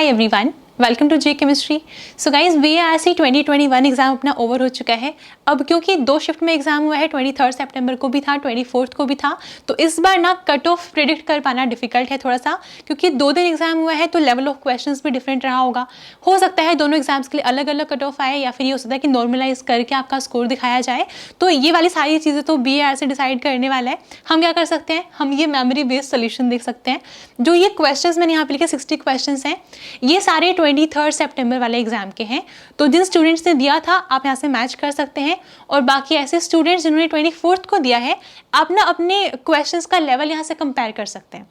Hi everyone, welcome to J chemistry. So guys BARC 2021 exam अपना over हो चुका है। अब क्योंकि 2 शिफ्ट में एग्जाम हुआ है, 23 सितंबर को भी था, 24 को भी था, तो इस बार ना कट ऑफ प्रिडिक्ट कर पाना डिफिकल्ट है थोड़ा सा, क्योंकि 2 दिन एग्जाम हुआ है तो लेवल ऑफ क्वेश्चंस भी डिफरेंट रहा होगा। हो सकता है दोनों एग्जाम्स के लिए अलग अलग कट ऑफ आए, या फिर ये हो सकता है कि नॉर्मलाइज करके आपका स्कोर दिखाया जाए। तो ये वाली सारी चीज़ें तो BARC डिसाइड करने वाला है। हम क्या कर सकते हैं, हम ये मेमोरी बेस्ड सोल्यूशन देख सकते हैं। जो ये क्वेश्चंस मैंने यहाँ पे लिखे 60 क्वेश्चंस हैं, ये सारे 23 सितंबर वाले एग्जाम के हैं। तो जिन स्टूडेंट्स ने दिया था आप यहाँ से मैच कर सकते हैं, और बाकी ऐसे स्टूडेंट्स जिन्होंने 24 को दिया है, आप ना अपने क्वेश्चंस का लेवल यहाँ से कंपेयर कर सकते हैं।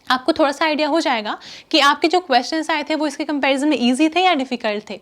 आपको थोड़ा सा आइडिया हो जाएगा कि आपके जो क्वेश्चंस आए थे वो इसके कंपैरिजन में इजी थे या डिफिकल्ट थे।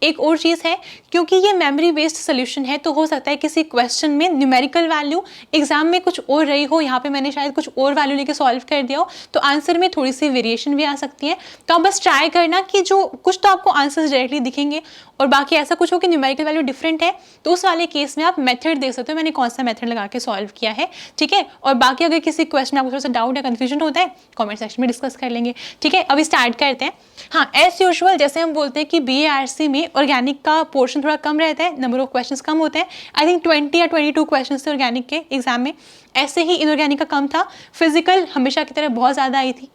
एक और चीज़ है, क्योंकि ये मेमोरी बेस्ड सोल्यूशन है, तो हो सकता है किसी क्वेश्चन में न्यूमेरिकल वैल्यू एग्जाम में कुछ और रही हो, यहाँ पे मैंने शायद कुछ और वैल्यू लेके सॉल्व कर दिया हो, तो आंसर में थोड़ी सी वेरिएशन भी आ सकती है। तो आप बस ट्राई करना कि जो कुछ तो आपको आंसर्स डायरेक्टली दिखेंगे, और बाकी ऐसा कुछ हो कि न्यूमेरिकल वैल्यू डिफरेंट है, तो उस वाले केस में आप मेथड देख सकते हो, मैंने कौन सा मेथड लगा के सॉल्व किया है। ठीक है, और बाकी अगर किसी क्वेश्चन में आपको थोड़ा सा डाउट या कन्फ्यूजन होता है, कमेंट सेक्शन में डिस्कस कर लेंगे। ठीक है, अभी स्टार्ट करते हैं। हाँ, एज यूजुअल जैसे हम बोलते हैं कि BARC में ऑर्गेनिक का पोर्शन थोड़ा कम रहता है, नंबर ऑफ क्वेश्चंस कम होते हैं। आई थिंक 20 या 22 क्वेश्चंस थे ऑर्गेनिक के एग्जाम में, ऐसे ही इनऑर्गेनिक का कम था। फिजिकल हमेशा की तरह बहुत ज़्यादा आई थी।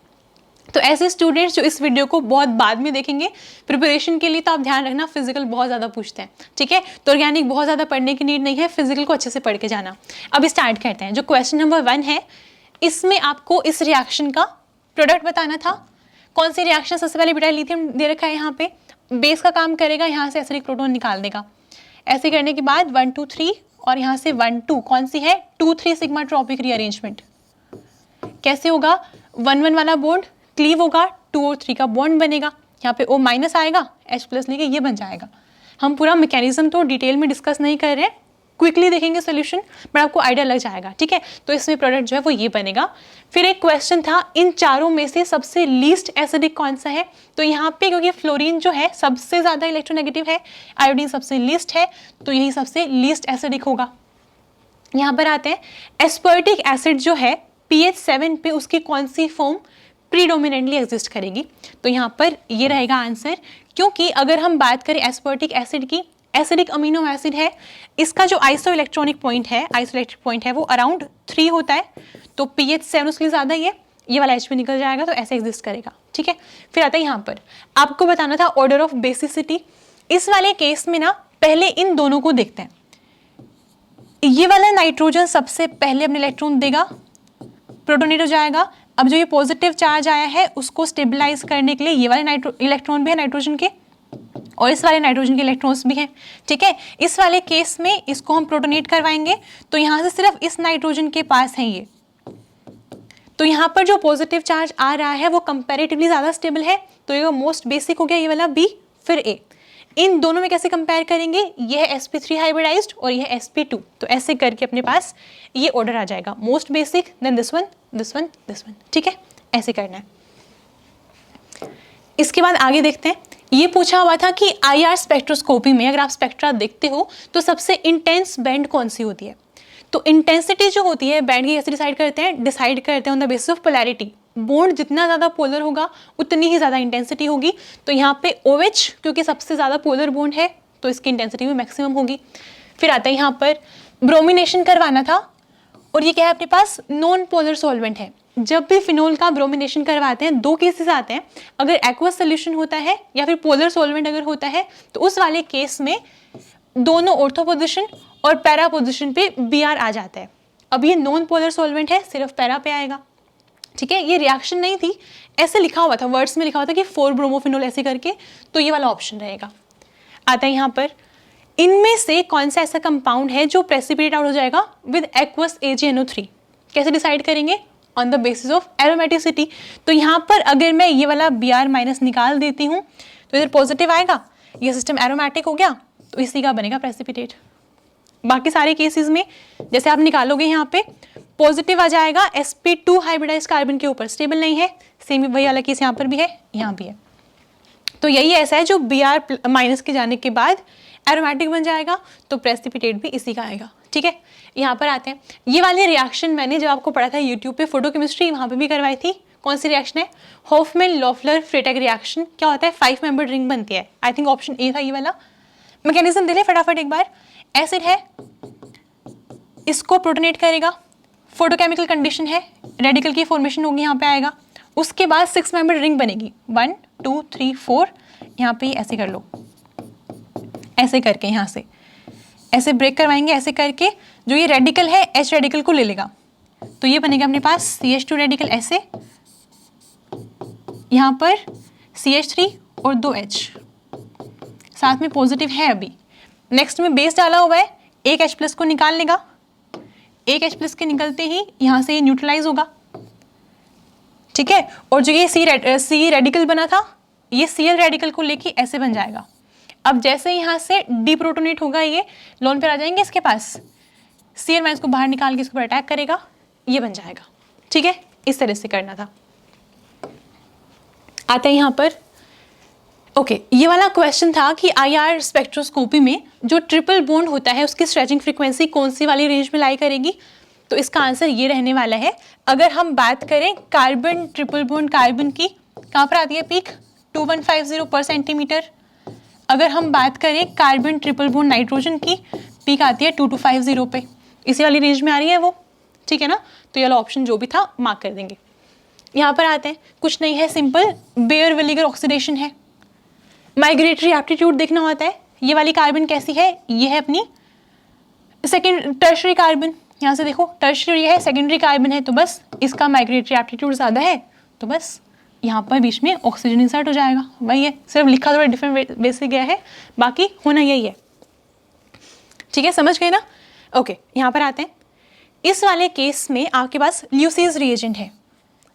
तो ऐसे स्टूडेंट्स जो इस वीडियो को बहुत बाद में देखेंगे प्रिपरेशन के लिए, तो आप ध्यान रखना फिजिकल बहुत ज़्यादा पूछते हैं। ठीक है, तो ऑर्गेनिक बहुत ज़्यादा पढ़ने की नीड नहीं है, फिजिकल को अच्छे से पढ़ के जाना। अब स्टार्ट करते हैं। जो क्वेश्चन नंबर 1 है, इसमें आपको इस रिएक्शन का प्रोडक्ट बताना था। कौन सी रिएक्शन? सबसे पहले बेटा लिथियम दे रखा है, यहाँ पे बेस का काम करेगा, यहाँ से एसिडिक प्रोटॉन निकाल देगा। ऐसे करने के बाद 1 2 3 और यहाँ से 1 2, कौन सी है? 2 3 सिग्मा ट्रॉपिक रीअरेंजमेंट। कैसे होगा? 1 1 वाला बॉन्ड क्लीव होगा, 2 और 3 का बॉन्ड बनेगा, यहाँ पे O माइनस आएगा, H+ लेके ये बन जाएगा। हम पूरा मैकेनिज्म तो डिटेल में डिस्कस नहीं कर रहे हैं, क्विकली देखेंगे सोल्यूशन, बट आपको आइडिया लग जाएगा। ठीक है, तो इसमें प्रोडक्ट जो है वो ये बनेगा। फिर एक क्वेश्चन था, इन चारों में से सबसे लीस्ट एसिडिक कौन सा है? तो यहाँ पे क्योंकि फ्लोरीन जो है सबसे ज़्यादा इलेक्ट्रोनेगेटिव है, आयोडीन सबसे लीस्ट है, तो यही सबसे लीस्ट एसिडिक होगा। यहाँ पर आते हैं, एस्पर्टिक एसिड जो है pH 7 पे उसकी कौन सी फॉर्म प्रीडोमिनेंटली एग्जिस्ट करेगी? तो यहाँ पर ये रहेगा आंसर, क्योंकि अगर हम बात करें एस्पर्टिक एसिड की, एसिडिक अमीनो एसिड है, इसका जो आइसो इलेक्ट्रॉनिक पॉइंट है वो अराउंड 3 होता है, तो pH 7 उसके लिए ज़्यादा ही है, ये वाला H पे निकल जाएगा, तो ऐसे एग्जिस्ट करेगा। ठीक है, फिर आता है यहाँ पर आपको बताना था ऑर्डर ऑफ बेसिसिटी। इस वाले केस में ना पहले इन दोनों को देखते हैं। ये वाला नाइट्रोजन सबसे पहले अपने इलेक्ट्रॉन देगा, प्रोटोनेट हो जाएगा। अब जो ये पॉजिटिव चार्ज आया है उसको स्टेबलाइज करने के लिए ये वाले इलेक्ट्रॉन भी है नाइट्रोजन के, और इस वाले नाइट्रोजन के इलेक्ट्रॉन्स भी हैं। ठीक है, इस वाले केस में इसको हम प्रोटोनेट करवाएंगे, तो यहाँ से सिर्फ इस नाइट्रोजन के पास है ये, तो यहाँ पर जो पॉजिटिव चार्ज आ रहा है वो कंपैरेटिवली ज़्यादा स्टेबल है, तो ये मोस्ट बेसिक हो गया ये वाला B। फिर A, इन दोनों में कैसे कंपेयर करेंगे? ये है sp3 हाइब्रिडाइज्ड और ये है sp2, तो ऐसे करके अपने पास ये ऑर्डर आ जाएगा, most basic, then this one, this one, this one. ठीक है, ऐसे करना है। इसके बाद आगे देखते हैं। ये पूछा हुआ था कि IR स्पेक्ट्रोस्कोपी में अगर आप स्पेक्ट्रा देखते हो तो सबसे इंटेंस बैंड कौन सी होती है? तो इंटेंसिटी जो होती है बैंड की कैसे डिसाइड करते हैं on the basis of polarity. Bond जितना ज़्यादा पोलर होगा उतनी ही ज़्यादा इंटेंसिटी होगी। तो यहाँ पे OH क्योंकि सबसे ज़्यादा पोलर बॉन्ड है, तो इसकी इंटेंसिटी भी मैक्सिमम होगी। फिर आता है यहाँ पर ब्रोमिनेशन करवाना था, और ये क्या है अपने पास? नॉन पोलर सॉल्वेंट है। जब भी फिनोल का ब्रोमिनेशन करवाते हैं 2 केसेस आते हैं, अगर एक्वस सोल्यूशन होता है या फिर पोलर सॉल्वेंट अगर होता है, तो उस वाले केस में दोनों ऑर्थो पोजिशन और पैरा पोजिशन पे Br आ जाता है। अब ये नॉन पोलर सॉल्वेंट है, सिर्फ पैरा पे आएगा। ठीक है, ये रिएक्शन नहीं थी, ऐसे लिखा हुआ था, वर्ड्स में लिखा हुआ था कि 4 ब्रोमोफिनोल ऐसे करके, तो ये वाला ऑप्शन रहेगा। आता है यहाँ पर, इनमें से कौन सा ऐसा कंपाउंड है जो प्रेसिपिटेट आउट हो जाएगा विद एक्वस AgNO3? कैसे डिसाइड करेंगे? On the basis of aromaticity. तो यहाँ पर अगर मैं ये वाला Br- निकाल देती हूँ तो इधर पॉजिटिव आएगा, ये सिस्टम एरोमेटिक हो गया, तो इसी का बनेगा प्रेसिपिटेट। बाकी सारे केसेस में जैसे आप निकालोगे यहाँ पे पॉजिटिव आ जाएगा, sp2 हाइब्रिडाइज्ड कार्बन के ऊपर स्टेबल नहीं है, सेम वही वाला केस यहाँ पर भी है, यहाँ भी है। तो यही ऐसा है जो Br- के जाने के बाद एरोमेटिक बन जाएगा, तो प्रेसिपिटेट भी इसी का आएगा। ठीक है, यहाँ पर आते हैं। ये वाली रिएक्शन मैंने जब आपको पढ़ा था यूट्यूब पे फोटोकेमिस्ट्री, वहाँ पे भी करवाई थी। कौन सी रिएक्शन है? Hofmann Loffler Freytag reaction. क्या होता है? 5 मेंबर रिंग बनती है। आई थिंक ऑप्शन ए था ये वाला। मैकेनिज्म दे ले फटाफट एक बार। एसिड है, इसको प्रोटोनेट करेगा, फोटोकेमिकल कंडीशन है, रेडिकल की फॉर्मेशन होगी, यहाँ पे आएगा। उसके बाद 6 मेंबर रिंग बनेगी, 1 2 3 4। यहाँ पे ऐसे कर लो, ऐसे करके यहाँ से ऐसे ब्रेक करवाएंगे, ऐसे करके जो ये रेडिकल है H रेडिकल को ले लेगा, तो ये बनेगा अपने पास CH2 रेडिकल। ऐसे यहाँ पर CH3 और 2 H साथ में पॉजिटिव है अभी। नेक्स्ट में बेस डाला हुआ है, एक H प्लस को निकाल लेगा, एक H प्लस के निकलते ही यहाँ से ये न्यूट्रलाइज होगा, ठीक है। और जो ये C रेडिकल बना था, ये Cl रेडिकल को लेके ऐसे बन जाएगा। अब जैसे यहाँ से डीप्रोटोनेट होगा, ये लोन पर आ जाएंगे इसके पास, Cl माइनस को बाहर निकाल के इसके ऊपर अटैक करेगा, ये बन जाएगा, ठीक है। इस तरह से करना था। आते हैं यहाँ पर, ओके ये वाला क्वेश्चन था कि IR स्पेक्ट्रोस्कोपी में जो ट्रिपल बॉन्ड होता है उसकी स्ट्रेचिंग फ्रीक्वेंसी कौन सी वाली रेंज में लाई करेगी। तो इसका आंसर ये रहने वाला है, अगर हम बात करें कार्बन ट्रिपल बॉन्ड कार्बन की, कहाँ पर आती है पीक? 2150 पर सेंटीमीटर। अगर हम बात करें कार्बन ट्रिपल बॉन्ड नाइट्रोजन की, पीक आती है 2250 पे, इसी वाली रेंज में आ रही है वो, ठीक है ना। तो ये वाला ऑप्शन जो भी था मार्क कर देंगे। यहाँ पर आते हैं, कुछ नहीं है, सिंपल बेयर विनेगर ऑक्सीडेशन है। माइग्रेटरी एप्टीट्यूड देखना होता है, ये वाली कार्बन कैसी है? ये है अपनी सेकेंड टर्शरी कार्बन, यहाँ से देखो टर्शरी है, सेकेंडरी कार्बन है, तो बस इसका माइग्रेटरी एप्टीट्यूड ज़्यादा है, तो बस यहाँ पर बीच में ऑक्सीजन इंसर्ट हो जाएगा। वही है, सिर्फ लिखा थोड़ा डिफरेंट वे से गया है, बाकी होना यही है, ठीक है, समझ गए ना। ओके यहाँ पर आते हैं, इस वाले केस में आपके पास ल्यूसीज रिएजेंट है।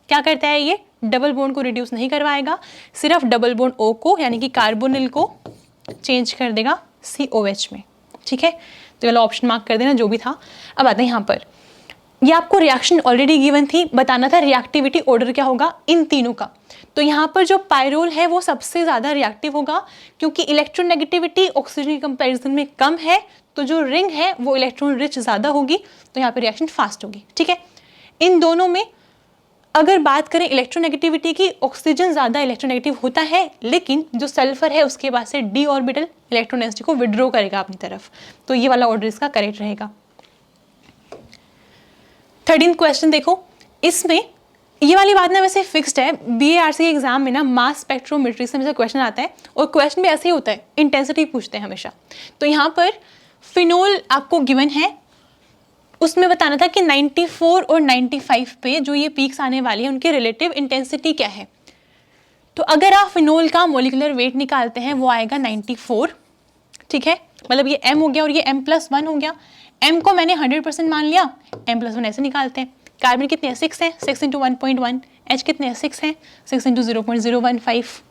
क्या करता है ये? डबल बॉन्ड को रिड्यूस नहीं करवाएगा, सिर्फ डबल बॉन्ड O को यानी कि कार्बोनिल को चेंज कर देगा COH में, ठीक है। तो ये वाला ऑप्शन मार्क कर देना जो भी था। अब आते हैं यहाँ पर, ये आपको रिएक्शन ऑलरेडी गिवन थी, बताना था रिएक्टिविटी ऑर्डर क्या होगा इन तीनों का। तो यहाँ पर जो पायरोल है वो सबसे ज़्यादा रिएक्टिव होगा, क्योंकि इलेक्ट्रोनेगेटिविटी ऑक्सीजन के कंपैरिजन में कम है, तो जो रिंग है वो इलेक्ट्रॉन रिच ज़्यादा होगी, तो यहाँ पर रिएक्शन फास्ट होगी, ठीक है। इन दोनों में अगर बात करें इलेक्ट्रोनेगेटिविटी की, ऑक्सीजन ज़्यादा इलेक्ट्रोनेगेटिव होता है, लेकिन जो सल्फर है उसके पास से डी ऑर्बिटल इलेक्ट्रोनेगेटिव को विड्रॉ करेगा अपनी तरफ, तो ये वाला ऑर्डर इसका करेक्ट रहेगा। 13th क्वेश्चन देखो, इसमें ये वाली बात ना वैसे फिक्स्ड है, BARC के एग्जाम में ना मास स्पेक्ट्रोमेट्री से हमेशा क्वेश्चन आता है, और क्वेश्चन भी ऐसे ही होता है, इंटेंसिटी पूछते हैं हमेशा। तो यहाँ पर फिनोल आपको गिवन है, उसमें बताना था कि 94 और 95 पे जो ये पीक्स आने वाली है उनकी रिलेटिव इंटेंसिटी क्या है। तो अगर आप फिनोल का मोलिकुलर वेट निकालते हैं वो आएगा 94, ठीक है, मतलब ये M हो गया और ये M+1 हो गया। M को मैंने 100% मान लिया, M+1 ऐसे निकालते हैं। कार्बन कितने हैं? 6 हैं, 6 × 1.1। H कितने हैं? 6 हैं, 6 × 0.015,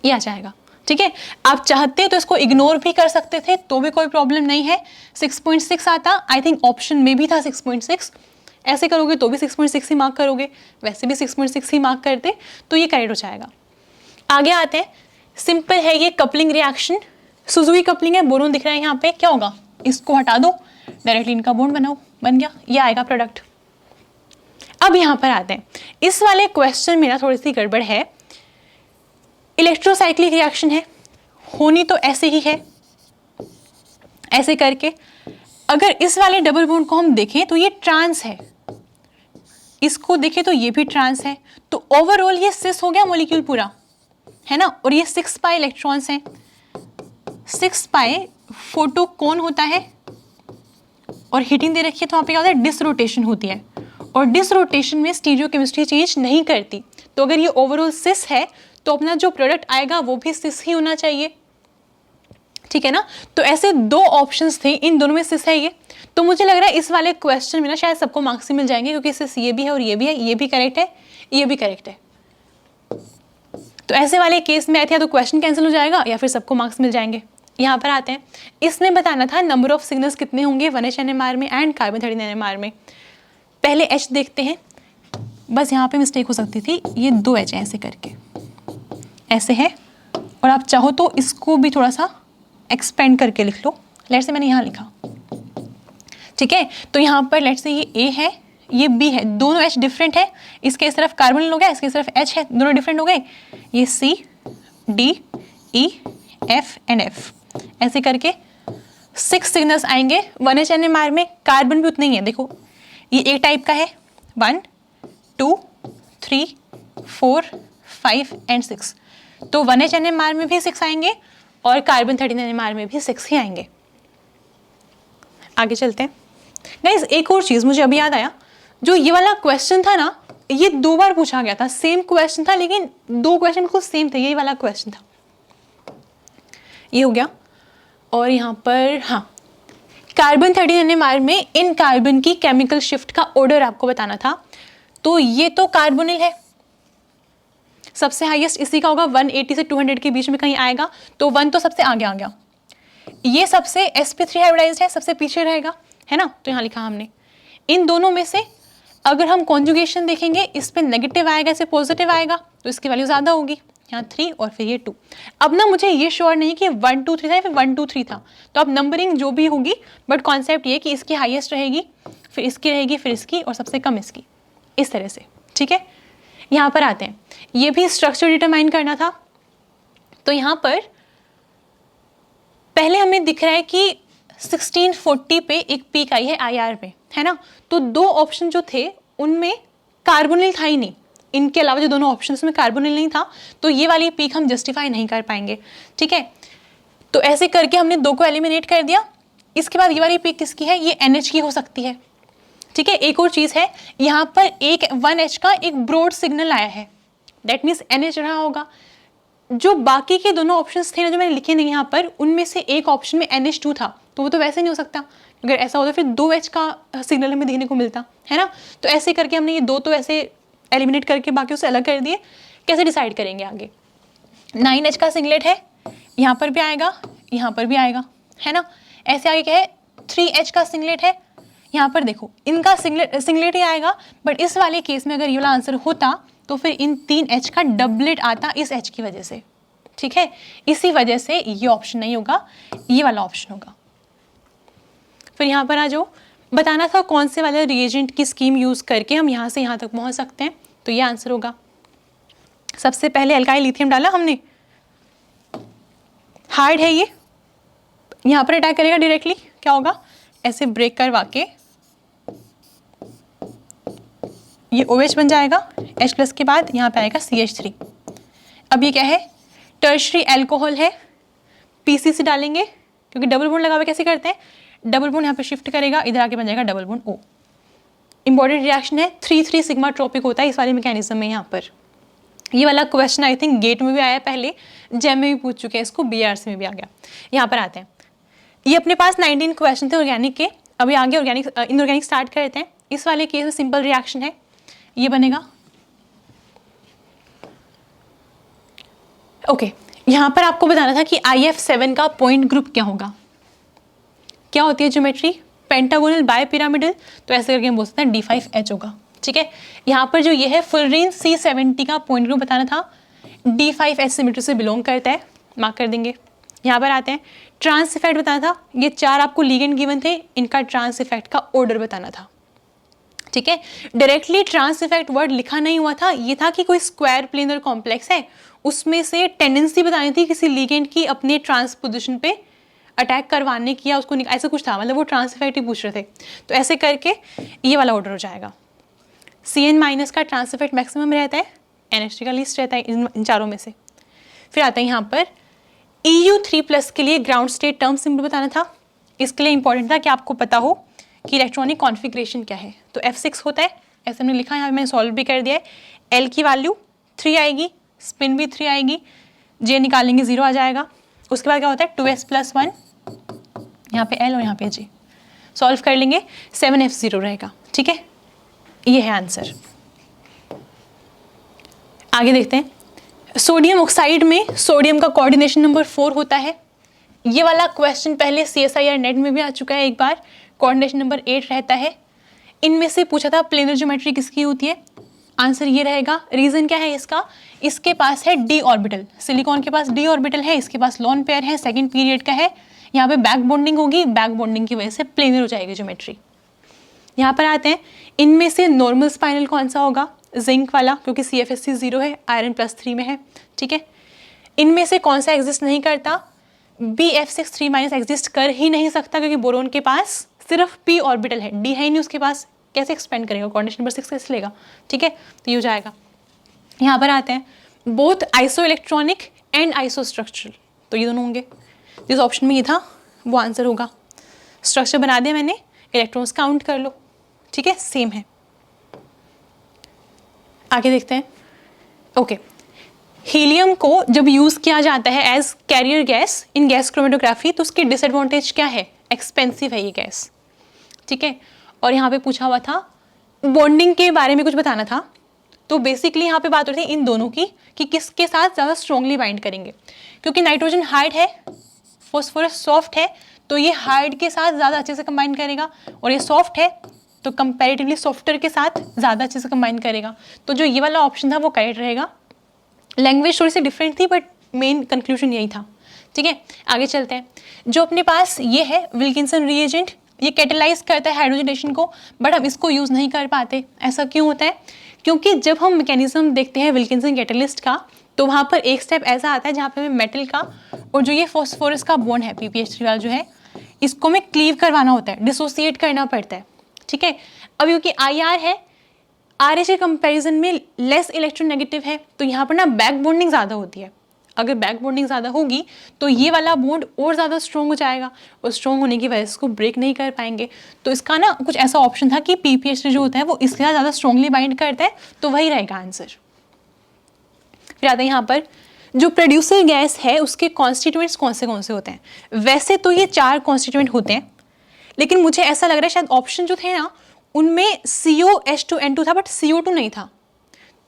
ये आ जाएगा, ठीक है। आप चाहते तो इसको इग्नोर भी कर सकते थे, तो भी कोई प्रॉब्लम नहीं है। 6.6 आता, आई थिंक ऑप्शन में भी था 6.6, ऐसे करोगे तो भी 6.6 ही मार्क करोगे, वैसे भी 6.6 ही मार्क करते, तो ये करेक्ट हो जाएगा। आगे आते हैं, सिंपल है ये कपलिंग रिएक्शन, सुजुकी कपलिंग है, बोरोन दिख रहा है यहाँ पे, क्या होगा? इसको हटा दो, डायरेक्टली इनका बॉन्ड बनाओ, बन गया, ये आएगा प्रोडक्ट। अब यहाँ पर आते हैं, इस वाले क्वेश्चन में ना थोड़ी सी गड़बड़ है, इलेक्ट्रोसाइक्लिक रिएक्शन है, होनी तो ऐसे ही है, ऐसे करके। अगर इस वाले डबल बॉन्ड को हम देखें तो ये ट्रांस है, इसको देखें तो ये भी ट्रांस है, तो ओवरऑल ये सिस हो गया मॉलिक्यूल पूरा, है ना। और ये 6 पाई इलेक्ट्रॉन्स हैं, 6 पाई फोटो कौन होता है, और हीटिंग दे रखी है, तो वहाँ पे क्या होता है? डिसरोटेशन होती है, और डिसरोटेशन में स्टीरियोकेमिस्ट्री चेंज नहीं करती। तो अगर ये ओवरऑल सिस है तो अपना जो प्रोडक्ट आएगा वो भी सिस ही होना चाहिए, ठीक है ना। तो ऐसे 2 ऑप्शंस थे, इन दोनों में सिस है ये, तो मुझे लग रहा है इस वाले क्वेश्चन में ना शायद सबको मार्क्स ही मिल जाएंगे, क्योंकि सिस ये भी है और ये भी है, ये भी करेक्ट है, ये भी करेक्ट है। तो ऐसे वाले केस में या तो क्वेश्चन कैंसिल हो जाएगा या फिर सबको मार्क्स मिल जाएंगे। यहाँ पर आते हैं, इसने बताना था नंबर ऑफ सिग्नल्स कितने होंगे 1H NMR में एंड कार्बन 13 NMR में। पहले H देखते हैं, बस यहाँ पे मिस्टेक हो सकती थी, ये 2H ऐसे करके ऐसे है, और आप चाहो तो इसको भी थोड़ा सा एक्सपेंड करके लिख लो। लेट्स से मैंने यहाँ लिखा ठीक है, तो यहाँ पर लेट्स से ये A है, ये B है, दोनों H डिफरेंट है, इसके इस तरफ कार्बोनिल हो गया, इसके इस तरफ H है, दोनों डिफरेंट हो गए, ये C D E F and F, ऐसे करके 6 सिग्नल्स आएंगे 1H NMR में। कार्बन भी उतने ही है, देखो ये एक टाइप का है, 1 2 3 4 5 एंड 6, तो 1H NMR में भी 6 आएंगे और कार्बन 13 NMR में भी 6 ही आएंगे। आगे चलते हैं गाइस, एक और चीज़ मुझे अभी याद आया, जो ये वाला क्वेश्चन था ना, ये 2 बार पूछा गया था, सेम क्वेश्चन था लेकिन 2 क्वेश्चन बिल्कुल सेम थे, यही वाला क्वेश्चन था। ये हो गया, और यहाँ पर हाँ, कार्बन 13 NMR में इन कार्बन की केमिकल शिफ्ट का ऑर्डर आपको बताना था। तो ये तो कार्बोनिल है, सबसे हाईएस्ट इसी का होगा, 180 से 200 के बीच में कहीं आएगा, तो 1 तो सबसे आगे आ गया। ये सबसे sp3 हाइब्रिडाइज्ड है, सबसे पीछे रहेगा, है ना, तो यहाँ लिखा हमने। इन दोनों में से अगर हम कॉन्जुगेशन देखेंगे, इस पे नेगेटिव आएगा, इस पे पॉजिटिव आएगा, तो इसकी वैल्यू ज़्यादा होगी, यहाँ 3 और फिर ये 2। अब ना मुझे ये श्योर नहीं कि 1 2 3 था या फिर 1 2 3 था, तो अब नंबरिंग जो भी होगी, बट कॉन्सेप्ट ये कि इसकी हाईएस्ट रहेगी, फिर इसकी रहेगी, फिर इसकी, और सबसे कम इसकी, इस तरह से। ठीक है, यहाँ पर आते हैं, ये भी स्ट्रक्चर डिटरमाइन करना था। तो यहाँ पर पहले हमें दिख रहा है कि 1640 पे एक पीक आई है IR पे, है ना, तो 2 ऑप्शन जो थे उनमें कार्बोनिल था ही नहीं, इनके अलावा जो दोनों ऑप्शन में कार्बोनिल नहीं था, तो ये वाली पीक हम जस्टिफाई नहीं कर पाएंगे। ठीक है, तो ऐसे करके हमने 2 को एलिमिनेट कर दिया। इसके बाद ये वाली पीक किसकी है, ये NH की हो सकती है। ठीक है, एक और चीज़ है, यहाँ पर एक 1H का एक ब्रॉड सिग्नल आया है, दैट मीन्स NH रहा होगा। जो बाकी के दोनों ऑप्शंस थे ना, जो मैंने लिखे नहीं यहाँ पर, उनमें से एक ऑप्शन में NH2 था, तो वो तो वैसे नहीं हो सकता, अगर ऐसा होता फिर 2H का सिग्नल हमें देखने को मिलता, है ना। तो ऐसे करके हमने ये 2 तो ऐसे एलिमिनेट करके बाकी उसे अलग कर दिए। कैसे डिसाइड करेंगे आगे, 9H का सिंगलेट है, यहाँ पर भी आएगा, यहाँ पर भी आएगा, है ना। ऐसे आगे क्या है, 3H का सिंगलेट है, यहाँ पर देखो इनका सिंगलेट ही आएगा, बट इस वाले केस में अगर ये वाला आंसर होता तो फिर इन 3H का डबलेट आता इस H की वजह से। ठीक है, इसी वजह से ये ऑप्शन नहीं होगा, ये वाला ऑप्शन होगा। फिर यहाँ पर आ जाओ, बताना था कौन से वाले रिएजेंट की स्कीम यूज़ करके हम यहाँ से यहाँ तक पहुँच सकते हैं, तो ये आंसर होगा। सबसे पहले एल्काइल लिथियम डाला हमने, हार्ड है ये, यहाँ पर अटैक करेगा डायरेक्टली, क्या होगा, ऐसे ब्रेक करवा के ये OH बन जाएगा, H+ के बाद यहाँ पे आएगा CH3। अब ये क्या है, टर्शरी अल्कोहल है, PCC डालेंगे, क्योंकि डबल बॉन्ड लगा हुआ कैसे करते हैं, डबल बॉन्ड यहाँ पे शिफ्ट करेगा, इधर आके बन जाएगा double bond O। Important reaction है, 3,3 सिग्मा ट्रॉपिक होता है इस वाले मैकेनिज्म में। यहाँ पर ये वाला क्वेश्चन आई थिंक गेट में भी आया पहले, जेम में भी पूछ चुके हैं इसको, BRC में भी आ गया। यहाँ पर आते हैं, ये अपने पास 19 क्वेश्चन थे ऑर्गेनिक के, अभी आगे ऑर्गेनिक इनऑर्गेनिक स्टार्ट कर देते हैं। इस वाले केस में सिंपल रिएक्शन है, ये बनेगा ओके। यहाँ पर आपको बताना था कि IF7 का पॉइंट ग्रुप क्या होगा, क्या होती है ज्योमेट्री, पेंटागोनल बाय पिरामिडल, तो ऐसे करके हम बोल सकते हैं D5H होगा। ठीक है, यहाँ पर जो ये है फुलरीन C70 का पॉइंट ग्रुप बताना था, D5H सिमेट्री से बिलोंग करता है, मार्क कर देंगे। यहाँ पर आते हैं, ट्रांस इफेक्ट बताना था, ये 4 आपको लिगेंड गिवन थे, इनका ट्रांस इफेक्ट का ऑर्डर बताना था। ठीक है, डायरेक्टली ट्रांस इफेक्ट वर्ड लिखा नहीं हुआ था, ये था कि कोई स्क्वायर प्लेनर कॉम्प्लेक्स है, उसमें से टेंडेंसी बतानी थी किसी लिगेंड की अपने ट्रांसपोजिशन पे अटैक करवाने की, या उसको ऐसा कुछ था, मतलब वो ट्रांस इफेक्ट ही पूछ रहे थे, तो ऐसे करके ये वाला ऑर्डर हो जाएगा। CN- का ट्रांस इफेक्ट मैक्सिमम रहता है, NH3 का लीस्ट रहता है इन चारों में से। फिर आता है यहाँ पर EU3+ के लिए ग्राउंड स्टेट टर्म सिंबल बताना था, इसके लिए इंपॉर्टेंट था कि आपको पता हो कि इलेक्ट्रॉनिक कॉन्फ़िगरेशन क्या है, तो F6 होता है, ऐसे हमने लिखा है, यहाँ मैंने सॉल्व भी कर दिया है। L की वैल्यू 3 आएगी, स्पिन भी 3 आएगी, J निकालेंगे 0 आ जाएगा। उसके बाद क्या होता है 2s+1, यहाँ पे L और यहाँ पे J, सॉल्व कर लेंगे 7F0 रहेगा। ठीक है, ये है आंसर। आगे देखते हैं, सोडियम ऑक्साइड में सोडियम का कोऑर्डिनेशन नंबर 4 होता है। ये वाला क्वेश्चन पहले CSIR नेट में भी आ चुका है एक बार, कोऑर्डिनेशन नंबर 8 रहता है। इनमें से पूछा था प्लेनर ज्योमेट्री किसकी होती है, आंसर ये रहेगा। रीजन क्या है इसका, इसके पास है D ऑर्बिटल, सिलिकॉन के पास D ऑर्बिटल है, इसके पास लोन पेयर है, सेकंड पीरियड का है, यहाँ पे बैक बॉन्डिंग होगी, बैक बॉन्डिंग की वजह से प्लेनर हो जाएगी ज्योमेट्री। यहाँ पर आते हैं, इनमें से नॉर्मल स्पाइनल कौन सा होगा? जिंक वाला, क्योंकि CFSC 0 है, आयरन +3 में है, ठीक है। इनमें से कौन सा एग्जिस्ट नहीं करता? BF6 3- एग्जिस्ट कर ही नहीं सकता, क्योंकि बोरोन के पास सिर्फ p ऑर्बिटल है, d है ही नहीं उसके पास, कैसे एक्सपेंड करेगा, कोऑर्डिनेशन नंबर 6 कैसे लेगा, ठीक है, तो ये हो जाएगा। यहाँ पर आते हैं, both iso electronic and iso structural, तो ये दोनों होंगे। जिस ऑप्शन में ये था वो आंसर होगा। स्ट्रक्चर बना दिया मैंने, इलेक्ट्रॉन्स काउंट कर लो, ठीक है, सेम है। आगे देखते हैं। ओके, हीलियम को जब यूज़ किया जाता है as carrier gas in gas chromatography, तो उसकी डिसएडवांटेज क्या है? एक्सपेंसिव है ये गैस, ठीक है। और यहाँ पे पूछा हुआ था बॉन्डिंग के बारे में कुछ बताना था, तो बेसिकली यहाँ पे बात हो रही थी इन दोनों की कि किसके साथ ज़्यादा स्ट्रॉन्गली बाइंड करेंगे, क्योंकि नाइट्रोजन हार्ड है, फॉस्फोरस सॉफ्ट है, तो ये हार्ड के साथ ज़्यादा अच्छे से कंबाइन करेगा, और ये सॉफ्ट है तो कंपैरेटिवली सॉफ्टर के साथ ज़्यादा अच्छे से कंबाइन करेगा। तो जो ये वाला ऑप्शन था वो करेक्ट रहेगा। लैंग्वेज थोड़ी सी डिफरेंट थी, बट मेन कंक्लूजन यही था, ठीक है। आगे चलते हैं। जो अपने पास ये है विल्किंसन रिएजेंट, ये कैटेलाइज करता है हाइड्रोजनेशन को, बट हम इसको यूज़ नहीं कर पाते। ऐसा क्यों होता है? क्योंकि जब हम मैकेनिज्म देखते हैं विल्किंसन कैटेलिस्ट का, तो वहाँ पर एक स्टेप ऐसा आता है जहाँ पे हमें मेटल का और जो ये फॉस्फोरस का बॉन्ड है PPH3 वाला जो है, इसको हमें क्लीव करवाना होता है, डिसोसिएट करना पड़ता है, ठीक है। अब क्योंकि IR है, RH के कंपैरिजन में लेस इलेक्ट्रोनेगेटिव है, तो यहाँ पर ना बैक बॉन्डिंग ज़्यादा होती है। अगर बैक बॉन्डिंग ज़्यादा होगी तो ये वाला बॉन्ड और ज़्यादा स्ट्रॉन्ग हो जाएगा, और स्ट्रॉन्ग होने की वजह से इसको ब्रेक नहीं कर पाएंगे। तो इसका ना कुछ ऐसा ऑप्शन था कि PPH3 जो होता है वो इसके साथ ज़्यादा स्ट्रॉन्गली बाइंड करता है, तो वही रहेगा आंसर। फिर आते हैं यहाँ पर, जो प्रोड्यूसर गैस है उसके कॉन्स्टिट्यूएंट्स कौन से होते हैं? वैसे तो ये 4 कॉन्स्टिट्यूएंट होते हैं, लेकिन मुझे ऐसा लग रहा है शायद ऑप्शन जो थे ना उनमें COH2N2 था, बट CO2 नहीं था।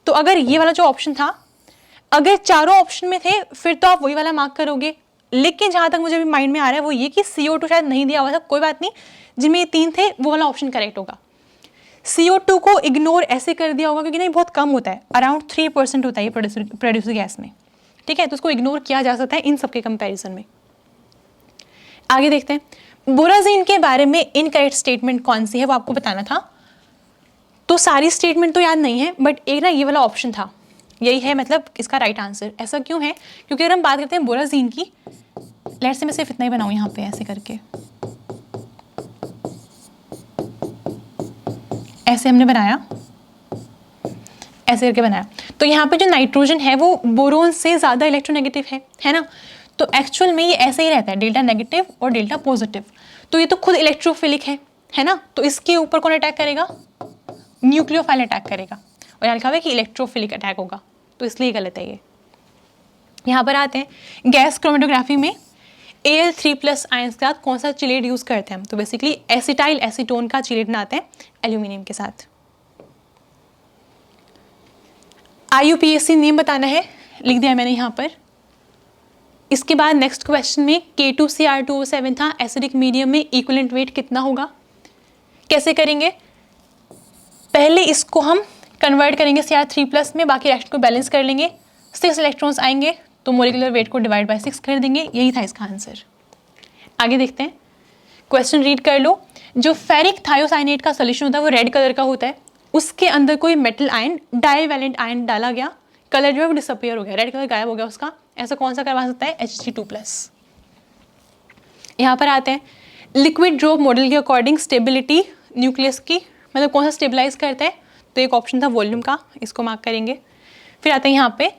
तो अगर ये वाला जो ऑप्शन था, अगर चारों ऑप्शन में थे फिर तो आप वही वाला मार्क करोगे, लेकिन जहाँ तक मुझे भी माइंड में आ रहा है वो ये कि CO2 शायद नहीं दिया हुआ था। कोई बात नहीं, जिनमें ये 3 थे वो वाला ऑप्शन करेक्ट होगा। CO2 को इग्नोर ऐसे कर दिया होगा क्योंकि नहीं बहुत कम होता है, अराउंड 3% होता है ये प्रोड्यूसर गैस में, ठीक है, तो उसको इग्नोर किया जा सकता है इन सबके कंपैरिजन में। आगे देखते हैं, बोराजीन के बारे में इनकरेक्ट स्टेटमेंट कौन सी है वो आपको बताना था। तो सारी स्टेटमेंट तो याद नहीं है, बट एक ना ये वाला ऑप्शन था, यही है मतलब इसका राइट आंसर। ऐसा क्यों है? क्योंकि अगर हम बात करते हैं बोराजीन की, लेट्स से मैं सिर्फ इतना ही बनाऊँ यहाँ पे ऐसे करके, ऐसे हमने बनाया, ऐसे करके बनाया, तो यहाँ पे जो नाइट्रोजन है वो बोरोन से ज़्यादा इलेक्ट्रोनेगेटिव है ना। तो एक्चुअल में ये ऐसे ही रहता है, डेल्टा नेगेटिव और डेल्टा पॉजिटिव। तो ये तो खुद इलेक्ट्रोफिलिक है ना, तो इसके ऊपर कौन अटैक करेगा? न्यूक्लियोफाइल अटैक करेगा, और यहाँ लिखा हुआ है कि इलेक्ट्रोफिलिक अटैक होगा, तो इसलिए गलत है ये। यहाँ पर आते हैं, गैस क्रोमेटोग्राफी में Al3+ आयंस के साथ कौन सा चिलेट यूज़ करते हैं हम? तो बेसिकली एसिटाइल एसीटोन का चिलेट बनाते हैं एल्यूमिनियम के साथ। IUPAC नेम बताना है, लिख दिया मैंने यहाँ पर। इसके बाद नेक्स्ट क्वेश्चन में K2Cr2O7 था, एसिडिक मीडियम में इक्विवेलेंट वेट कितना होगा? कैसे करेंगे? पहले इसको हम कन्वर्ट करेंगे Cr3+ में, बाकी रिएक्शन को बैलेंस कर लेंगे, 6 इलेक्ट्रॉन्स आएंगे तो मोलिकुलर वेट को डिवाइड बाय 6 कर देंगे, यही था इसका आंसर। आगे देखते हैं, क्वेश्चन रीड कर लो। जो फेरिक थायोसाइनेट का सोल्यूशन होता है वो रेड कलर का होता है, उसके अंदर कोई मेटल आयन डाईवैलेंट आयन डाला गया, कलर जो है वो डिसअपियर हो गया, रेड कलर गायब हो गया उसका, ऐसा कौन सा करवा सकता है? Hg2+। यहाँ पर आते हैं, लिक्विड ड्रॉप मॉडल के अकॉर्डिंग स्टेबिलिटी न्यूक्लियस की मतलब कौन सा स्टेबलाइज करता है? तो एक ऑप्शन था वॉल्यूम का, इसको मार्क करेंगे। फिर आते हैं यहाँ पे,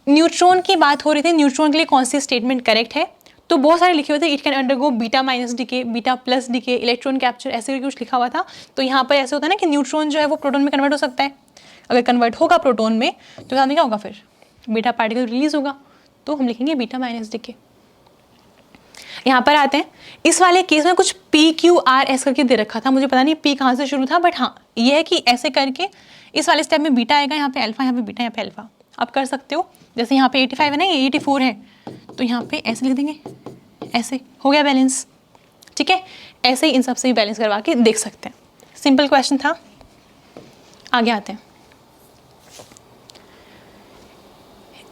न्यूट्रॉन की बात हो रही थी, न्यूट्रॉन के लिए कौन सी स्टेटमेंट करेक्ट है? तो बहुत सारे लिखे हुए थे, it can undergo β- decay, β+ decay, electron capture, ऐसे कुछ लिखा हुआ था। तो यहाँ पर ऐसे होता है ना कि न्यूट्रॉन जो है वो प्रोटॉन में कन्वर्ट हो सकता है, अगर कन्वर्ट होगा प्रोटॉन में तो साथ में क्या होगा? फिर बीटा पार्टिकल रिलीज होगा, तो हम लिखेंगे β- डिके। यहाँ पर आते हैं, इस वाले केस में कुछ PQRS करके दे रखा था, मुझे पता नहीं P कहाँ से शुरू था, बट हाँ ये है कि ऐसे करके इस वाले स्टेप में बीटा आएगा, यहाँ पे अल्फा, यहाँ पे बीटा, यहाँ पे अल्फा। आप कर सकते हो, जैसे यहाँ पे 85 है ना, ये 84 है, तो यहाँ पे ऐसे लिख देंगे, ऐसे हो गया बैलेंस, ठीक है। ऐसे ही इन सब से भी बैलेंस करवा के देख सकते हैं, सिंपल क्वेश्चन था। आगे आते हैं,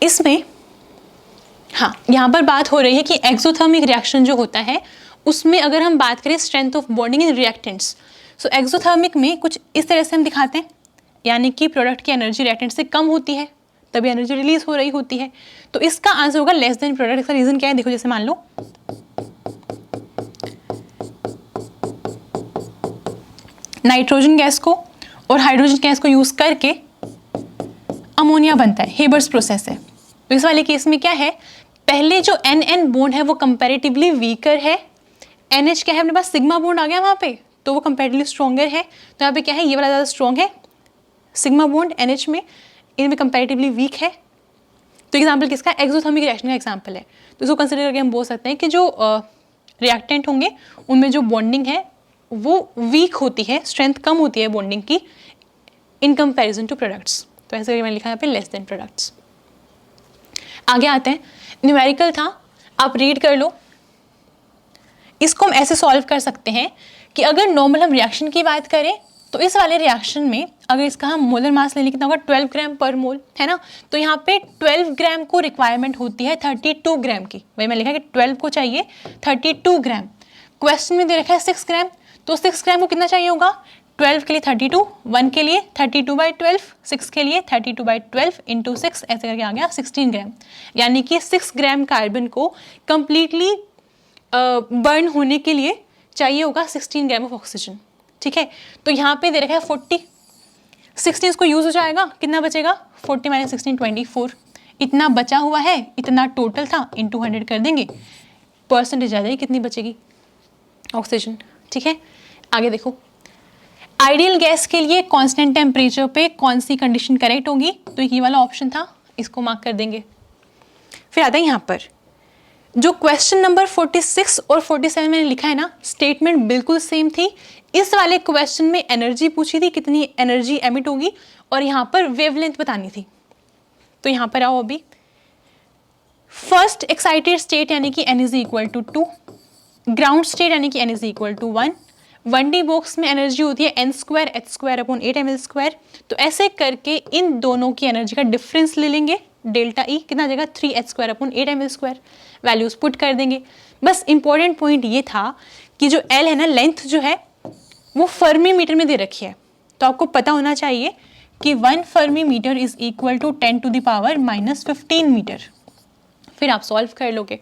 इसमें हाँ यहाँ पर बात हो रही है कि एक्सोथर्मिक रिएक्शन जो होता है उसमें अगर हम बात करें strength of bonding in reactants, so exothermic में कुछ इस तरह से हम दिखाते हैं, यानी कि प्रोडक्ट की एनर्जी रिएक्टेंट से कम होती है तभी एनर्जी रिलीज हो रही होती है। तो इसका आंसर होगा लेस देन प्रोडक्ट। इसका रीजन क्या है, देखो जैसे मान लो नाइट्रोजन गैस को और हाइड्रोजन गैस को यूज करके अमोनिया बनता है, हेबर्स प्रोसेस है। तो इस वाले केस में क्या है, पहले जो NN बॉन्ड है वो कंपैरेटिवली वीकर है, NH क्या है अपने पास सिग्मा बॉन्ड आ गया वहाँ पे, तो वो कंपैरेटिवली स्ट्रॉन्गर है। तो यहाँ पे क्या है, ये वाला ज़्यादा स्ट्रॉन्ग है, सिग्मा बॉन्ड NH में, इनमें कंपैरेटिवली वीक है। तो एग्जाम्पल किसका, एक्सोथर्मिक रिएक्शन का एग्जाम्पल है। तो इसको कंसिडर करके हम बोल सकते हैं कि जो रिएक्टेंट होंगे उनमें जो बॉन्डिंग है वो वीक होती है, स्ट्रेंथ कम होती है बॉन्डिंग की इन कंपैरिजन टू प्रोडक्ट्स। तो ऐसे करके मैंने लिखा है यहाँ पे लेस देन प्रोडक्ट्स। आगे आते हैं, न्यूमेरिकल था, आप रीड कर लो। इसको हम ऐसे सॉल्व कर सकते हैं कि अगर नॉर्मल हम रिएक्शन की बात करें तो इस वाले रिएक्शन में अगर इसका हम मोलर मास लेने कितना होगा 12 ग्राम पर मोल, है ना। तो यहाँ पे 12 ग्राम को रिक्वायरमेंट होती है 32 ग्राम की। वही मैं लिखा कि 12 को चाहिए 32 ग्राम। क्वेश्चन में दे रखा है 6 ग्राम, तो 6 ग्राम को कितना चाहिए होगा, 12 के लिए 32, 1 के लिए 32/12, 6 के लिए 32/12 इंटू 6, ऐसे करके आ गया 16 ग्राम। यानी कि 6 ग्राम कार्बन को कंप्लीटली बर्न होने के लिए चाहिए होगा 16 ग्राम ऑफ ऑक्सीजन, ठीक है। तो यहाँ पे दे रखा है 40, 16 को यूज हो जाएगा, कितना बचेगा 40 - 16 24, इतना बचा हुआ है, इतना टोटल था, इंटू 100 कर देंगे, परसेंटेज आ जाएगी कितनी बचेगी ऑक्सीजन, ठीक है। आगे देखो, आइडियल गैस के लिए कांस्टेंट टेम्परेचर पे कौन सी कंडीशन करेक्ट होगी, तो ये वाला ऑप्शन था, इसको मार्क कर देंगे। फिर आता है यहाँ पर जो क्वेश्चन नंबर 46 और 47 मैंने लिखा है ना, स्टेटमेंट बिल्कुल सेम थी। इस वाले क्वेश्चन में एनर्जी पूछी थी, कितनी एनर्जी एमिट होगी, और यहाँ पर वेवलेंथ बतानी थी। तो यहाँ पर आओ, अभी फर्स्ट एक्साइटेड स्टेट यानी कि n = 2, ग्राउंड स्टेट यानी कि n = 1, 1D बॉक्स में एनर्जी होती है n² h² / 8 ml²। तो ऐसे करके इन दोनों की एनर्जी का डिफरेंस ले लेंगे, डेल्टा E कितना आ जाएगा 3h² / 8 ml², वैल्यूज पुट कर देंगे। बस इंपॉर्टेंट पॉइंट ये था कि जो L है ना, लेंथ जो है वो फर्मी मीटर में दे रखी है, तो आपको पता होना चाहिए कि 1 fermi metre is equal to 10⁻⁻15 metre. फिर आप सॉल्व कर लोगे,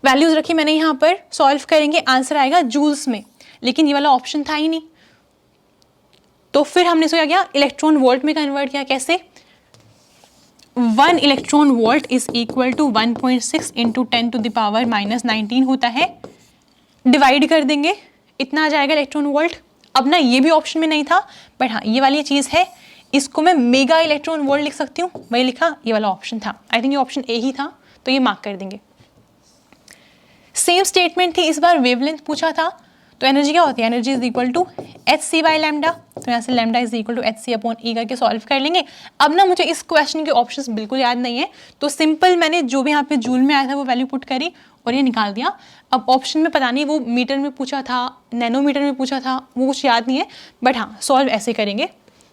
वैल्यूज रखी मैंने यहाँ पर, सॉल्व करेंगे, आंसर आएगा जूल्स में, लेकिन ये वाला ऑप्शन था ही नहीं। तो फिर हमने इसको क्या किया, इलेक्ट्रॉन वोल्ट में कन्वर्ट किया। कैसे, 1 electron volt is equal to 1.6 into 10⁻⁻19 होता है, डिवाइड कर देंगे, इतना आ जाएगा इलेक्ट्रॉन वोल्ट। अब ना ये भी ऑप्शन में नहीं था, बट हाँ ये वाली चीज़ है, इसको मैं मेगा इलेक्ट्रॉन वोल्ट लिख सकती हूँ, वही लिखा, ये वाला ऑप्शन था। आई थिंक ये ऑप्शन ए ही था, तो ये मार्क कर देंगे। सेम स्टेटमेंट थी, इस बार वेवलेंथ पूछा था। तो एनर्जी क्या होती है, energy is equal to hc/λ। तो यहाँ से lambda is equal to hc/E करके सॉल्व कर लेंगे। अब ना मुझे इस क्वेश्चन के ऑप्शंस बिल्कुल याद नहीं है, तो सिंपल मैंने जो भी यहाँ पे जूल में आया था वो वैल्यू पुट करी और ये निकाल दिया। अब ऑप्शन में पता नहीं वो मीटर में पूछा था, नैनोमीटर में पूछा था, वो कुछ याद नहीं है, बट हाँ सॉल्व ऐसे करेंगे,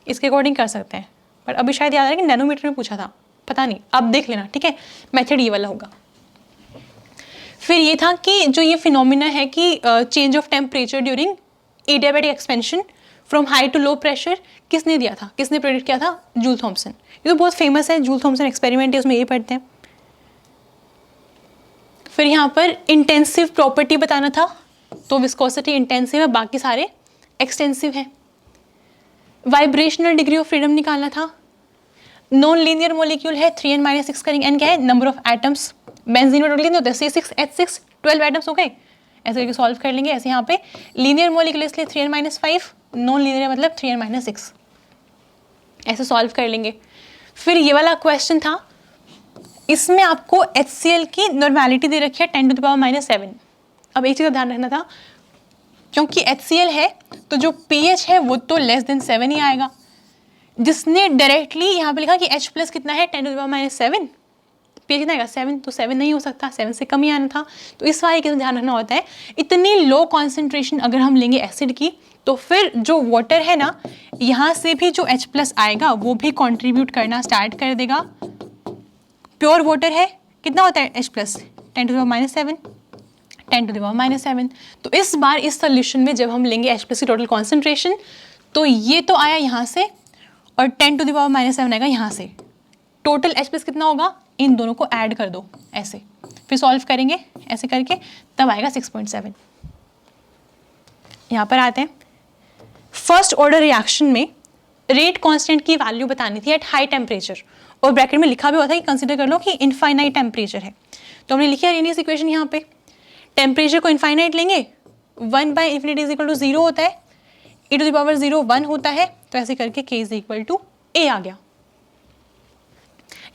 इसके अकॉर्डिंग कर सकते हैं। बट अभी शायद याद आ रहा है कि नैनोमीटर में पूछा था, पता नहीं, आप देख लेना, ठीक है। मेथड ये वाला होगा। फिर ये था कि जो ये फिनोमिना है कि change of temperature during adiabatic expansion from high to low pressure, किसने दिया था, किसने प्रेडिक्ट किया था, जूल थॉमसन। ये तो बहुत फेमस है, जूल थॉमसन एक्सपेरिमेंट है, उसमें ये पढ़ते हैं। फिर यहाँ पर इंटेंसिव प्रॉपर्टी बताना था, तो विस्कोसिटी इंटेंसिव है, बाकी सारे एक्सटेंसिव हैं। वाइब्रेशनल डिग्री ऑफ फ्रीडम निकालना था। नॉन लीनियर मॉलिक्यूल है, 3n - 6 करेंगे, n क्या है, नंबर ऑफ एटम्स। बेंजीन में टोटल कितने होते हैं, C6H6, 12 एटम्स हो गए, ऐसे करके सॉल्व कर लेंगे। ऐसे यहाँ पे लीनियर मॉलिक्यूल इसलिए 3n - 5, नॉन लीनियर मतलब 3n - 6, ऐसे सॉल्व कर लेंगे। फिर ये वाला क्वेश्चन था, इसमें आपको HCl की नॉर्मेलिटी दे रखी है 10⁻⁻7। अब एक चीज़ का ध्यान रखना था, क्योंकि HCl है तो जो pH है वो तो लेस देन 7 ही आएगा। जिसने डायरेक्टली यहाँ पे लिखा कि H+ कितना है 10⁻⁻7, pH कितना आएगा 7, तो 7 नहीं हो सकता, 7 से कम ही आना था। तो इस वाले का ध्यान रखना होता है, इतनी लो कॉन्सेंट्रेशन अगर हम लेंगे एसिड की, तो फिर जो वाटर है ना, यहाँ से भी जो H+ आएगा वो भी कंट्रीब्यूट करना स्टार्ट कर देगा। प्योर वाटर है, कितना होता है H+, 10⁻⁷, 10 टू द पावर -7। तो इस बार इस सोल्यूशन में जब हम लेंगे H+ की टोटल कॉन्सेंट्रेशन, तो ये तो आया यहाँ से और 10 टू द पावर -7 आएगा यहाँ से। टोटल H+ कितना होगा, इन दोनों को ऐड कर दो ऐसे, फिर सॉल्व करेंगे ऐसे करके, तब आएगा 6.7। यहाँ पर आते हैं, फर्स्ट ऑर्डर रिएक्शन में रेट कांस्टेंट की वैल्यू बतानी थी एट हाई टेम्परेचर, और ब्रैकेट में लिखा भी होता है कि कंसीडर कर लो कि इनफाइनाइट टेम्परेचर है। तो हमने लिखी अरेनियस इक्वेशन यहाँ पे, टेम्परेचर को इनफाइनाइट लेंगे, 1/∞ 0 होता है, e टू द पावर 0 1 होता है, तो ऐसे करके k = a आ गया।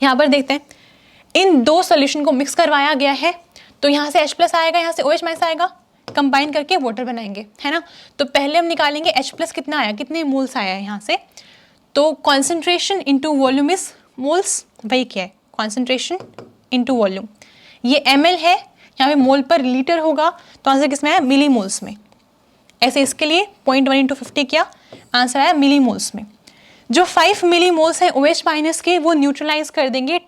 यहाँ पर देखते हैं, इन दो सोल्यूशन को मिक्स करवाया गया है, तो यहाँ से H+ आएगा, यहाँ से OH- आएगा, कंबाइन करके वाटर बनाएंगे, है ना। तो पहले हम निकालेंगे H+ कितना आया, कितने मोल्स आया है यहाँ से। तो concentration into volume is moles, वही क्या है, कॉन्सेंट्रेशन इंटू वॉल्यूम। ये ml है, यहाँ पे मोल पर लीटर होगा, तो आंसर किस में आया, मिली मोल्स में। ऐसे इसके लिए 0.1 × 50 किया, आंसर आया मिली मोल्स में। जो 5 मिली मोल्स हैं OH- के, वो न्यूट्रलाइज कर देंगे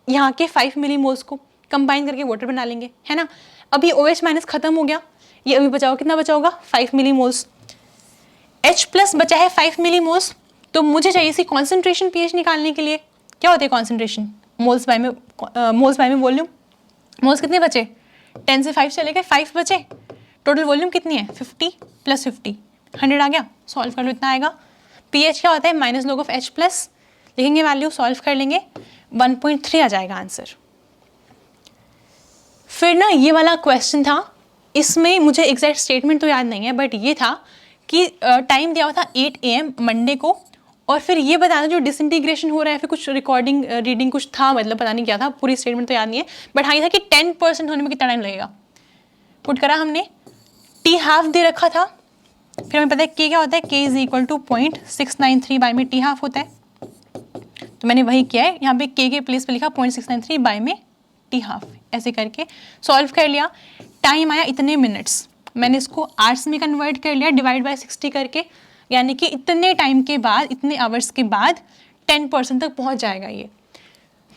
यहाँ के 5 मिली मोल्स को, कंबाइन करके वाटर बना लेंगे, है ना। अभी OH- खत्म हो गया, ये अभी बचा होगा, कितना बचा होगा, 5 मिली मोल्स। H+ बचा है 5 मिली मोल्स, तो मुझे चाहिए इसी कॉन्सेंट्रेशन pH निकालने के लिए। क्या होती है कॉन्सेंट्रेशन, मोल्स बाय में वॉल्यूम। मोल्स कितने बचे, 10 से 5 चले गए, 5 बचे, टोटल वॉल्यूम कितनी है, 50 + 50 100 आ गया। सॉल्व कर लो, इतना आएगा। pH क्या होता है, -log(H+), लिखेंगे वैल्यू, सॉल्व कर लेंगे, 1.3 आ जाएगा आंसर। फिर ना ये वाला क्वेश्चन था, इसमें मुझे एग्जैक्ट स्टेटमेंट तो याद नहीं है, बट ये था कि टाइम दिया हुआ था 8 AM मंडे को, और फिर ये बताना जो डिसइंटीग्रेशन हो रहा है, फिर कुछ रिकॉर्डिंग रीडिंग कुछ था, मतलब पता नहीं क्या था, पूरी स्टेटमेंट तो याद नहीं है, बट हाँ ये था कि 10% होने में कितना टाइम लगेगा। पुट करा हमने, T½ दे रखा था, फिर हमें पता है K क्या होता है, K = 0.693 बाय में T½ होता है, तो मैंने वही किया है, यहाँ पे K के प्लेस पे लिखा 0.693 बाय में T½ ऐसे करके सॉल्व कर लिया। टाइम आया इतने मिनट्स, मैंने इसको आवर्स में कन्वर्ट कर लिया, डिवाइड बाय 60 करके, यानी कि इतने टाइम के बाद, इतने आवर्स के बाद 10% तक पहुंच जाएगा ये।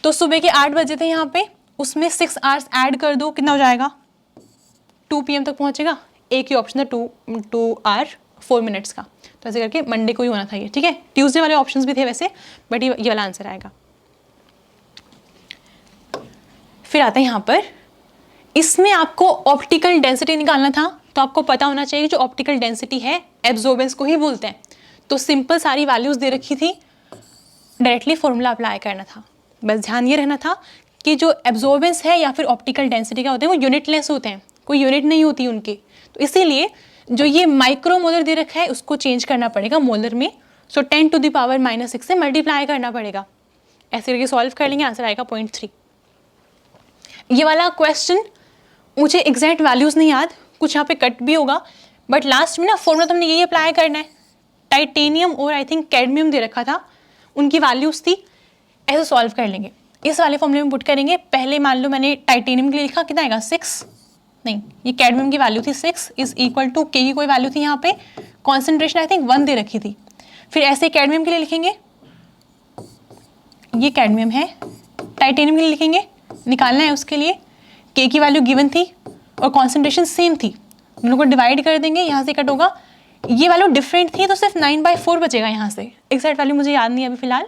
तो सुबह के 8 बजे थे यहाँ पे, उसमें 6 आवर्स ऐड कर दो, कितना हो जाएगा, 2 PM तक पहुंचेगा। एक ही ऑप्शन था 2 आवर 4 मिनट्स का, तो ऐसे करके मंडे को ही होना था ये, ठीक है। ट्यूसडे वाले ऑप्शंस भी थे वैसे, बट ये वाला आंसर आएगा। फिर आता है यहाँ पर, इसमें आपको ऑप्टिकल डेंसिटी निकालना था, तो आपको पता होना चाहिए जो ऑप्टिकल डेंसिटी है एब्जॉर्बेंस को ही बोलते हैं। तो सिंपल सारी वैल्यूज दे रखी थी, डायरेक्टली फॉर्मूला अप्लाई करना था। बस ध्यान ये रहना था कि जो एब्जॉर्बेंस है या फिर ऑप्टिकल डेंसिटी क्या होते हैं, वो यूनिटलेस होते हैं, कोई यूनिट नहीं होती उनकी। तो इसीलिए जो ये माइक्रोमोलर दे रखा है उसको चेंज करना पड़ेगा मोलर में, सो 10 टू द पावर -6 से मल्टीप्लाई करना पड़ेगा। ऐसे करके सॉल्व कर लेंगे, आंसर आएगा 0.3। ये वाला क्वेश्चन मुझे एग्जैक्ट वैल्यूज़ नहीं याद, कुछ यहाँ पे कट भी होगा, बट लास्ट में ना फॉर्मूला तो हमने यही अप्लाई करना है। टाइटेनियम और आई थिंक कैडमियम दे रखा था, उनकी वैल्यूज़ थी, ऐसे सॉल्व कर लेंगे। इस वाले फॉर्मूले में पुट करेंगे, पहले मान लो मैंने टाइटेनियम के लिए लिखा, कितना आएगा 6, नहीं ये कैडमियम की वैल्यू थी 6 = K की कोई वैल्यू थी यहाँ पे, कॉन्सेंट्रेशन आई थिंक 1 दे रखी थी। फिर ऐसे कैडमियम के लिए लिखेंगे, ये कैडमियम है, टाइटेनियम के लिए लिखेंगे, निकालना है उसके लिए, K की वैल्यू गिवन थी और कॉन्सेंट्रेशन सेम थी, दोनों को डिवाइड कर देंगे, यहाँ से कट होगा, ये वैल्यू डिफरेंट थी तो सिर्फ 9/4 बचेगा यहाँ से। एग्जैक्ट वैल्यू मुझे याद नहीं है अभी फिलहाल,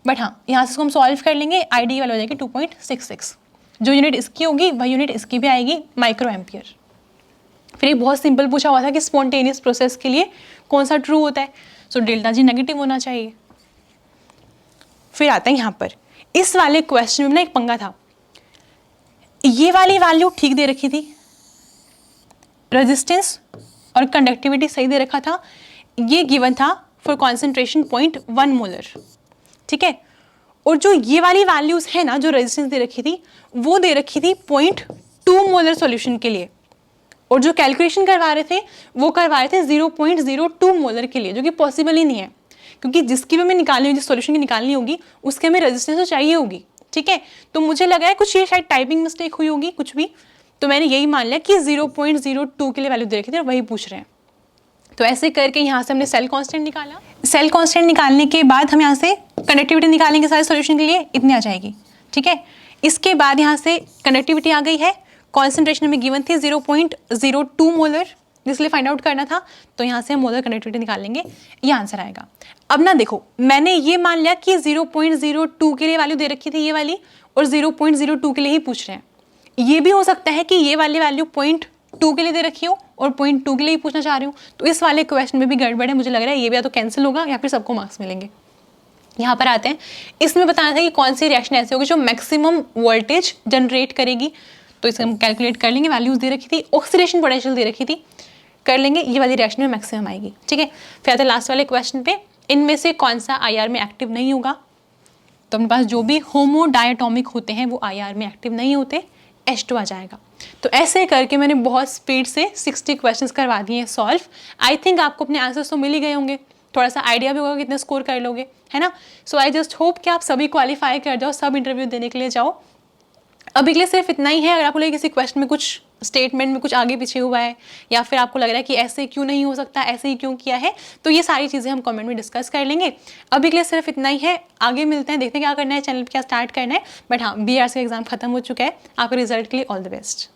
बट हाँ यहाँ से इसको हम सॉल्व कर लेंगे, ID की वैल्यू हो जाएगी 2.66, जो यूनिट इसकी होगी वही यूनिट इसकी भी आएगी, माइक्रो एम्पियर। फिर एक बहुत सिंपल पूछा हुआ था कि स्पॉन्टेनियस प्रोसेस के लिए कौन सा ट्रू होता है, सो ΔG नेगेटिव होना चाहिए। फिर आता है यहाँ पर, इस वाले क्वेश्चन में ना एक पंगा था, ये वाली वैल्यू ठीक दे रखी थी, रेजिस्टेंस और कंडक्टिविटी सही दे रखा था, ये गिवन था फॉर कॉन्सेंट्रेशन 0.1 मोलर, ठीक है। और जो ये वाली वैल्यूज है ना, जो रेजिस्टेंस दे रखी थी वो दे रखी थी 0.2 मोलर सॉल्यूशन के लिए, और जो कैलकुलेशन करवा रहे थे वो करवा रहे थे 0.02 मोलर के लिए, जो कि पॉसिबल ही नहीं है, क्योंकि जिसकी भी हमें निकालनी होगी, जिस सॉल्यूशन की निकालनी होगी उसके हमें रेजिस्टेंस तो चाहिए होगी, ठीक है। तो मुझे लगा है कुछ ये शायद टाइपिंग मिस्टेक हुई होगी कुछ भी, तो मैंने यही मान लिया कि 0.02 के लिए वैल्यू दे रखी थी और वही पूछ रहे हैं। तो ऐसे करके यहाँ से हमने सेल कांस्टेंट निकाला। सेल कांस्टेंट निकालने के बाद हम यहाँ से कंडक्टिविटी निकालेंगे सारे सॉल्यूशन के लिए, इतनी आ जाएगी, ठीक है। इसके बाद यहाँ से कंडक्टिविटी आ गई है, कॉन्सेंट्रेशन में गिवन थी 0.02 मोलर, जिसलिए फाइंड आउट करना था, तो यहाँ से हम मोलर कंडक्टिविटी निकाल लेंगे, ये आंसर आएगा। अब ना देखो, मैंने ये मान लिया कि 0.02 के लिए वैल्यू दे रखी थी ये वाली, और 0.02 के लिए ही पूछ रहे हैं। ये भी हो सकता है कि ये वाली वैल्यू 0.2 के लिए दे रखी हो और 0.2 के लिए ही पूछना चाह रही हूँ, तो इस वाले क्वेश्चन में भी गड़बड़ है, मुझे लग रहा है ये भी या तो कैंसिल होगा या फिर सबको मार्क्स मिलेंगे। यहाँ पर आते हैं, इसमें बताना था कि कौन सी रिएक्शन ऐसी होगी जो मैक्सिमम वोल्टेज जनरेट करेगी, तो इसे हम कैलकुलेट कर लेंगे। वैल्यूज दे रखी थी, ऑक्सीडेशन पोटेंशियल दे रखी थी, कर लेंगे, ये वाली रिएक्शन में मैक्सिमम आएगी। ठीक है, फिर आते हैं लास्ट वाले क्वेश्चन पे, इनमें से कौन सा IR में एक्टिव नहीं होगा, तो अपने पास जो भी होमोडायटोमिक होते हैं वो IR में एक्टिव नहीं होते, H2 आ जाएगा। तो ऐसे करके मैंने बहुत स्पीड से 60 क्वेश्चंस करवा दिए हैं सॉल्व। आई थिंक आपको अपने आंसर्स तो मिल ही गए होंगे, थोड़ा सा आइडिया भी होगा कितने स्कोर कर लोगे, है ना। सो आई जस्ट होप कि आप सभी क्वालिफाई कर जाओ, सब इंटरव्यू देने के लिए जाओ। अभी के लिए सिर्फ इतना ही है। अगर आपको लगे किसी क्वेश्चन में कुछ स्टेटमेंट में कुछ आगे पीछे हुआ है, या फिर आपको लग रहा है कि ऐसे क्यों नहीं हो सकता, ऐसे ही क्यों किया है, तो ये सारी चीज़ें हम कमेंट में डिस्कस कर लेंगे। अभी के लिए सिर्फ इतना ही है, आगे मिलते हैं, देखते हैं क्या करना है, चैनल पर क्या स्टार्ट करना है। बट हाँ, BRC का एग्जाम खत्म हो चुका है। आपके रिजल्ट के लिए ऑल द बेस्ट।